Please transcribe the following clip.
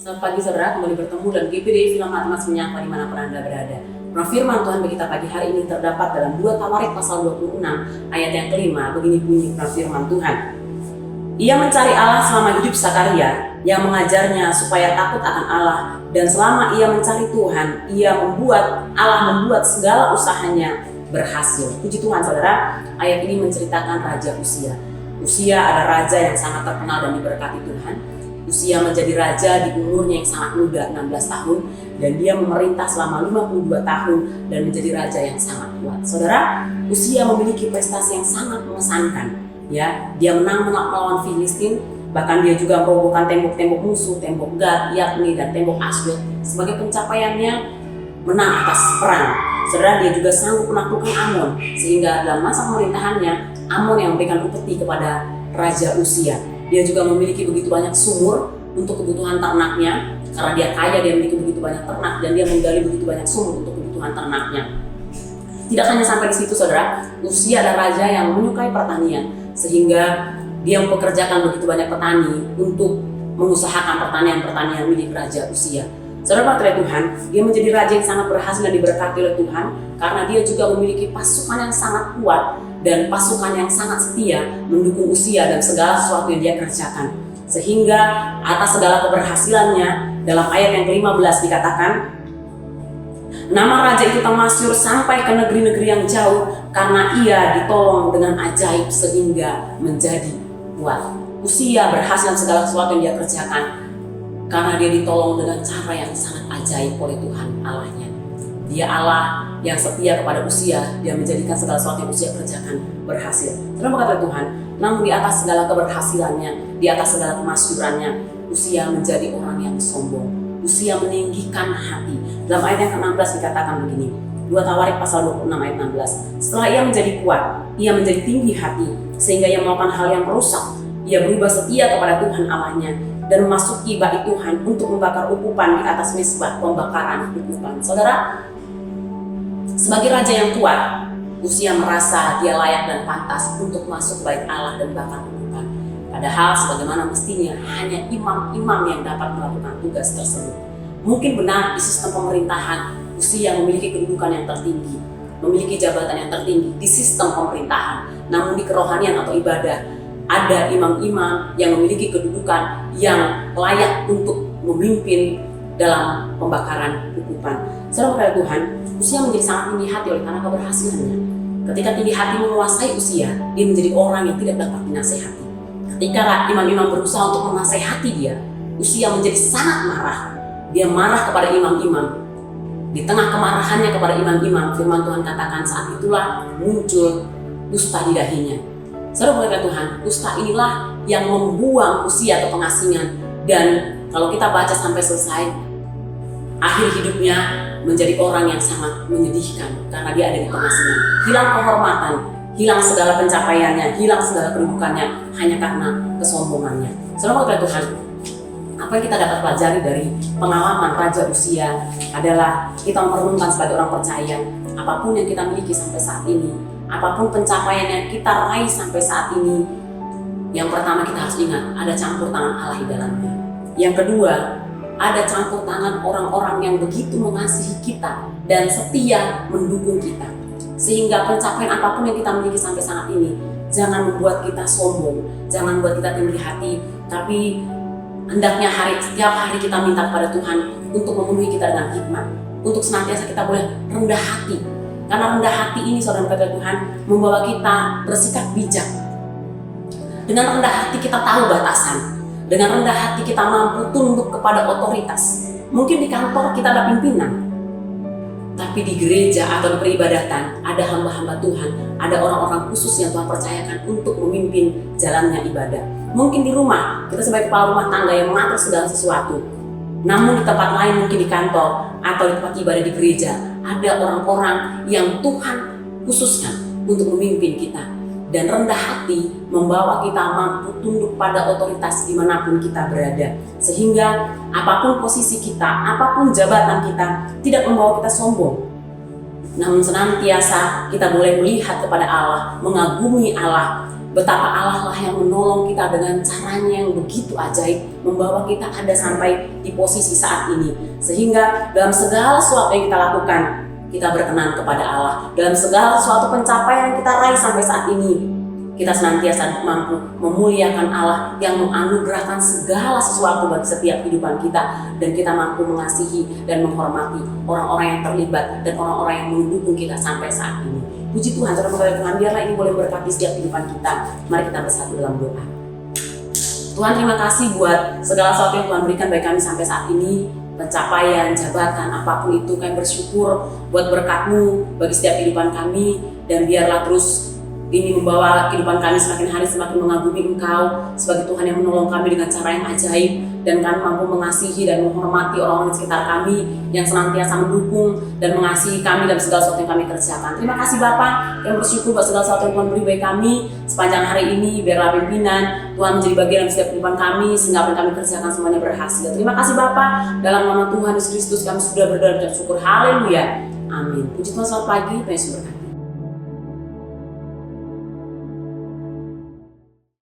Selamat pagi saudara, kembali bertemu dalam GPDI Film Matematis Menyapa dimanapun Anda berada. Firman Tuhan bagi kita pagi hari ini terdapat dalam 2 Tawarik pasal 26 ayat yang kelima. Begini bunyi firman Tuhan. Ia mencari Allah selama hidup Sakaria, yang mengajarnya supaya takut akan Allah, dan selama ia mencari Tuhan, Allah membuat segala usahanya berhasil. Puji Tuhan saudara, ayat ini menceritakan Raja Uzia. Uzia adalah raja yang sangat terkenal dan diberkati Tuhan. Uzia menjadi raja di umurnya yang sangat muda, 16 tahun, dan dia memerintah selama 52 tahun dan menjadi raja yang sangat kuat. Saudara, Uzia memiliki prestasi yang sangat mengesankan. Ya, dia menang melawan Filistin, bahkan dia juga merobohkan tembok-tembok musuh, tembok Gad, Yakni, dan tembok Asdod. Sebagai pencapaiannya menang atas perang. Saudara, dia juga sanggup menaklukkan Amon, sehingga dalam masa pemerintahannya Amon yang memberikan upeti kepada Raja Uzia. Dia juga memiliki begitu banyak sumur untuk kebutuhan ternaknya. Karena dia kaya, dia memiliki begitu banyak ternak dan dia menggali begitu banyak sumur untuk kebutuhan ternaknya. Tidak hanya sampai di situ saudara, Uzia adalah raja yang menyukai pertanian, sehingga dia mempekerjakan begitu banyak petani untuk mengusahakan pertanian milik Raja Uzia. Saudara putra Tuhan, dia menjadi raja yang sangat berhasil dan diberkati oleh Tuhan karena dia juga memiliki pasukan yang sangat kuat dan pasukan yang sangat setia mendukung Uzia dan segala sesuatu yang dia kerjakan. Sehingga atas segala keberhasilannya, dalam ayat yang ke-15 dikatakan, nama raja itu termasyhur sampai ke negeri-negeri yang jauh karena ia ditolong dengan ajaib sehingga menjadi kuat. Uzia berhasil dalam segala sesuatu yang dia kerjakan karena dia ditolong dengan cara yang sangat ajaib oleh Tuhan Allahnya. Dia Allah yang setia kepada Uzia, dia menjadikan segala sesuatu yang Uzia kerjakan berhasil. Terima kasih Tuhan. Namun di atas segala keberhasilannya, di atas segala kemasyhurannya, Uzia menjadi orang yang sombong. Uzia meninggikan hati. Dalam ayat yang ke-16 dikatakan begini, 2 Tawarik pasal 26 ayat 16. Setelah ia menjadi kuat, ia menjadi tinggi hati, sehingga ia melakukan hal yang merusak. Ia berubah setia kepada Tuhan Allahnya dan memasuki bait Tuhan untuk membakar ukupan di atas mezbah pembakaran ukupan. Saudara, sebagai raja yang kuat, Uzia merasa dia layak dan pantas untuk masuk bait Allah dan bakar ukupan. Padahal sebagaimana mestinya hanya imam-imam yang dapat melakukan tugas tersebut. Mungkin benar di sistem pemerintahan Uzia memiliki kedudukan yang tertinggi, memiliki jabatan yang tertinggi di sistem pemerintahan. Namun di kerohanian atau ibadah ada imam-imam yang memiliki kedudukan yang layak untuk memimpin dalam pembakaran ukupan. Saudara Tuhan, Uzia menjadi sangat tinggi hati oleh karena keberhasilannya. Ketika tinggi hati menguasai Uzia, dia menjadi orang yang tidak dapat dinasehati. Ketika imam-imam berusaha untuk menasehati dia, Uzia menjadi sangat marah. Dia marah kepada imam-imam. Di tengah kemarahannya kepada imam-imam, firman Tuhan katakan saat itulah muncul dusta di dahinya. Saudara Tuhan, dusta inilah yang membuang Uzia ke pengasingan. Dan kalau kita baca sampai selesai, akhir hidupnya menjadi orang yang sangat menyedihkan karena dia ada di pengasingan. Hilang kehormatan, hilang segala pencapaiannya, hilang segala kedudukannya hanya karena kesombongannya. Saudara Tuhan, apa yang kita dapat pelajari dari pengalaman Raja Uzia adalah kita merenungkan sebagai orang percaya, apapun yang kita miliki sampai saat ini, apapun pencapaian yang kita raih sampai saat ini, yang pertama kita harus ingat ada campur tangan Allah di dalamnya. Yang kedua, ada campur tangan orang-orang yang begitu mengasihi kita dan setia mendukung kita. Sehingga pencapaian apapun yang kita miliki sampai saat ini, jangan membuat kita sombong, jangan membuat kita tinggi hati, tapi hendaknya setiap hari kita minta kepada Tuhan untuk memenuhi kita dengan hikmat, untuk senantiasa kita boleh rendah hati. Karena rendah hati ini saudara Tuhan membawa kita bersikap bijak. Dengan rendah hati kita tahu batasan. Dengan rendah hati kita mampu tunduk kepada otoritas. Mungkin di kantor kita ada pimpinan, tapi di gereja atau di peribadatan ada hamba-hamba Tuhan, ada orang-orang khusus yang Tuhan percayakan untuk memimpin jalannya ibadah. Mungkin di rumah kita sebagai kepala rumah tangga yang mengatur segala sesuatu. Namun di tempat lain, mungkin di kantor atau di tempat ibadah di gereja, ada orang-orang yang Tuhan khususkan untuk memimpin kita. Dan rendah hati membawa kita mampu tunduk pada otoritas dimanapun kita berada. Sehingga apapun posisi kita, apapun jabatan kita, tidak membawa kita sombong. Namun senantiasa kita boleh melihat kepada Allah, mengagumi Allah, betapa Allah lah yang menolong kita dengan caranya yang begitu ajaib, membawa kita ada sampai di posisi saat ini. Sehingga dalam segala sesuatu yang kita lakukan, kita berkenan kepada Allah. Dalam segala suatu pencapaian yang kita raih sampai saat ini, kita senantiasa mampu memuliakan Allah yang menganugerahkan segala sesuatu bagi setiap kehidupan kita, dan kita mampu mengasihi dan menghormati orang-orang yang terlibat dan orang-orang yang mendukung kita sampai saat ini. Puji Tuhan, saudara mengasihi Tuhan, biarlah ini boleh berkati setiap kehidupan kita. Mari kita bersatu dalam doa. Tuhan, terima kasih buat segala sesuatu yang Tuhan berikan bagi kami sampai saat ini, pencapaian, jabatan, apapun itu. Kami bersyukur buat berkat-Mu bagi setiap kehidupan kami, dan biarlah terus ini membawa kehidupan kami semakin hari semakin mengagumi Engkau sebagai Tuhan yang menolong kami dengan cara yang ajaib, dan kami mampu mengasihi dan menghormati orang-orang di sekitar kami yang senantiasa mendukung dan mengasihi kami dalam segala sesuatu yang kami kerjakan. Terima kasih Bapa, yang bersyukur buat segala sesuatu yang Tuhan beri bagi kami sepanjang hari ini. Biarlah pimpinan Tuhan menjadi bagian dalam setiap kehidupan kami, sehingga apa yang kami kerjakan semuanya berhasil. Terima kasih Bapa, dalam nama Tuhan Yesus Kristus kami sudah berdoa dan syukur. Haleluya, amin. Puji Tuhan, selamat pagi, Tuhan Yesus berkati.